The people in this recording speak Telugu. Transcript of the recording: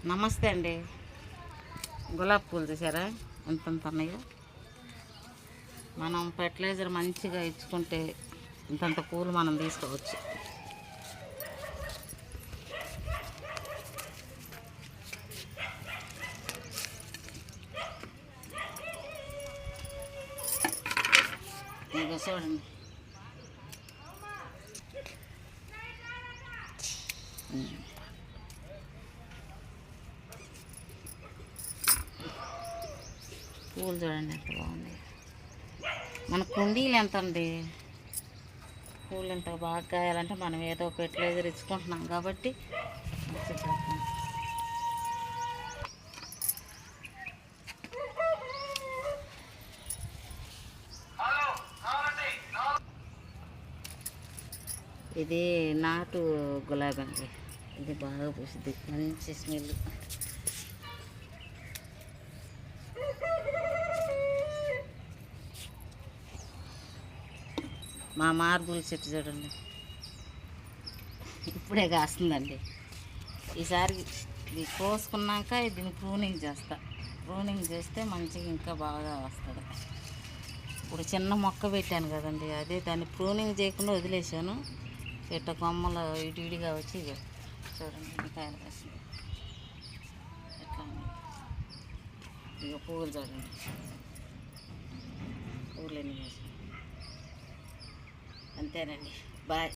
నమస్తే అండి. గులాబీ పూలు చూసారా ఎంత ఉన్నాయో. మనం ఫెర్టిలైజర్ మంచిగా ఇచ్చుకుంటే ఇంతంత పూలు మనం తీసుకోవచ్చు. ఇక చూడండి, పూలు చూడండి ఎంత బాగుంది. మన కుండీలు ఎంత అండి, పూలు ఎంత బాగా కాయాలంటే మనం ఏదో ఫెర్టిలైజర్ ఇచ్చుకుంటున్నాం కాబట్టి ఇది నాటు గులాబీ అండి. ఇది బాగా పూసింది, మంచి స్మెల్. మా మార్బుల్ చెట్టు చూడండి, ఇప్పుడే కాస్తుందండి. ఈసారి ఇది కోసుకున్నాక దీన్ని ప్రూనింగ్ చేస్తా. ప్రూనింగ్ చేస్తే మంచిగా ఇంకా బాగా వస్తుంది. ఇప్పుడు చిన్న మొక్క పెట్టాను కదండి, అదే దాన్ని ప్రూనింగ్ చేయకుండా వదిలేసాను. చెట్టు కొమ్మలు ఇటుగా వచ్చి చూడండి కాయలు కాసింది. ఎట్లా ఇక పువ్వులు చూడండి, పువ్వులు ఎన్ని వేసాను. అంతేనండి, బాయ్.